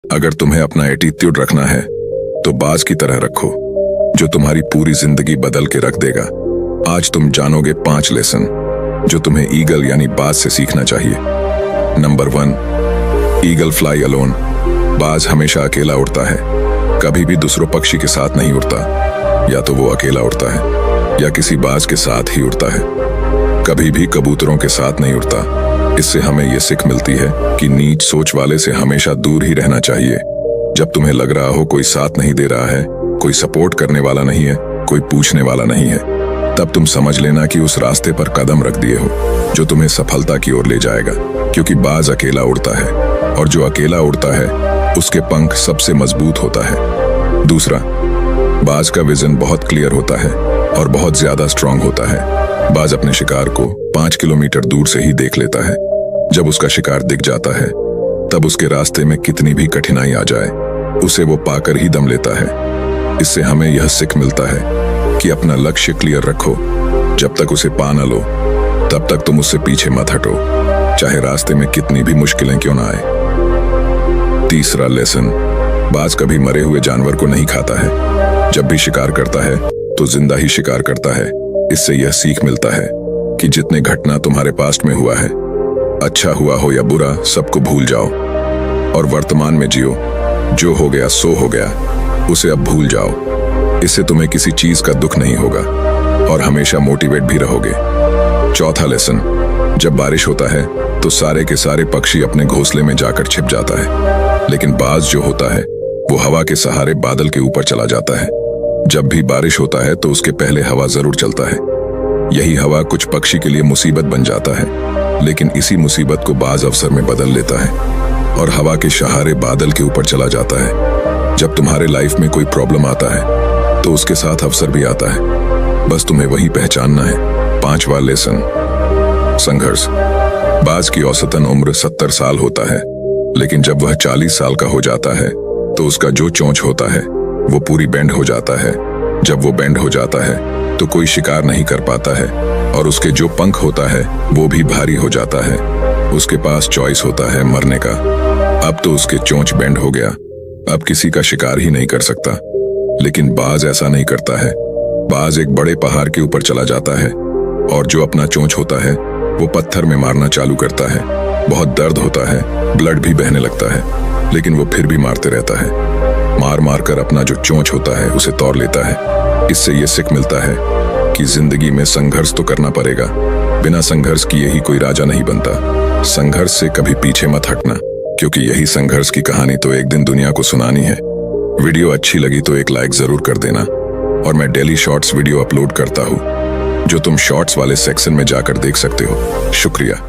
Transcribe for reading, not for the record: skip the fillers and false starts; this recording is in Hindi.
अगर तुम्हें अपना एटीट्यूड रखना है तो बाज की तरह रखो, जो तुम्हारी पूरी जिंदगी बदल के रख देगा। आज तुम जानोगे 5 लेसन जो तुम्हें ईगल यानी बाज से सीखना चाहिए। Number 1, eagle fly alone. बाज हमेशा अकेला उड़ता है, कभी भी दूसरों पक्षी के साथ नहीं उड़ता। या तो वो अकेला उड़ता है या किसी बाज के साथ ही उड़ता है, कभी भी कबूतरों के साथ नहीं उड़ता। इससे हमें ये सीख मिलती है कि नीच सोच वाले से हमेशा दूर ही रहना चाहिए। जब तुम्हें लग रहा हो कोई साथ नहीं दे रहा है, कोई सपोर्ट करने वाला नहीं है, कोई पूछने वाला नहीं है, तब तुम समझ लेना कि उस रास्ते पर कदम रख दिए हो जो तुम्हें सफलता की ओर ले जाएगा। क्योंकि बाज अकेला उड़ता है और जो अकेला उड़ता है उसके पंख सबसे मजबूत होता है। दूसरा, बाज का विजन बहुत क्लियर होता है और बहुत ज्यादा स्ट्रांग होता है। बाज अपने शिकार को 5 किलोमीटर दूर से ही देख लेता है। जब उसका शिकार दिख जाता है तब उसके रास्ते में कितनी भी कठिनाई आ जाए उसे वो पाकर ही दम लेता है। इससे हमें यह सीख मिलता है कि अपना लक्ष्य क्लियर रखो, जब तक उसे पा न लो तब तक तुम उससे पीछे मत हटो, चाहे रास्ते में कितनी भी मुश्किलें क्यों ना आए। तीसरा लेसन, बाज कभी मरे हुए जानवर को नहीं खाता है। जब भी शिकार करता है तो जिंदा ही शिकार करता है। इससे यह सीख मिलता है कि जितने घटना तुम्हारे पास्ट में हुआ है, अच्छा हुआ हो या बुरा, सबको भूल जाओ और वर्तमान में जियो। जो हो गया सो हो गया, उसे अब भूल जाओ। इससे तुम्हें किसी चीज का दुख नहीं होगा और हमेशा मोटिवेट भी रहोगे। चौथा लेसन, जब बारिश होता है तो सारे के सारे पक्षी अपने घोंसले में जाकर छिप जाता है, लेकिन बाज जो होता है वो हवा के सहारे बादल के ऊपर चला जाता है। जब भी बारिश होता है तो उसके पहले हवा जरूर चलता है। यही हवा कुछ पक्षी के लिए मुसीबत बन जाता है, लेकिन इसी मुसीबत को बाज अवसर में बदल लेता है और हवा के सहारे बादल के ऊपर चला जाता है। जब तुम्हारे लाइफ में कोई प्रॉब्लम आता है तो उसके साथ अवसर भी आता है, बस तुम्हें वही पहचानना है। 5वां लेसन, संघर्ष। बाज की औसतन उम्र 70 साल होता है, लेकिन जब वह 40 साल का हो जाता है तो उसका जो चोंच होता है वो पूरी बेंड हो जाता है। जब वो बेंड हो जाता है तो कोई शिकार नहीं कर पाता है और उसके जो पंख होता है वो भी भारी हो जाता है। उसके पास चॉइस होता है मरने का। अब तो उसके चोंच बेंड हो गया, अब किसी का शिकार ही नहीं कर सकता। लेकिन बाज ऐसा नहीं करता है। बाज एक बड़े पहाड़ के ऊपर चला जाता है और जो अपना चोंच होता है वो पत्थर में मारना चालू करता है। बहुत दर्द होता है, ब्लड भी बहने लगता है, लेकिन वो फिर भी मारते रहता है। मार मार कर अपना जो चोंच होता है उसे तोड़ लेता है। इससे ये सीख मिलता है कि जिंदगी में संघर्ष तो करना पड़ेगा, बिना संघर्ष किए ही कोई राजा नहीं बनता। संघर्ष से कभी पीछे मत हटना, क्योंकि यही संघर्ष की कहानी तो एक दिन दुनिया को सुनानी है। वीडियो अच्छी लगी तो एक लाइक जरूर कर देना। और मैं डेली शॉर्ट्स वीडियो अपलोड करता हूँ जो तुम शॉर्ट्स वाले सेक्शन में जाकर देख सकते हो। शुक्रिया।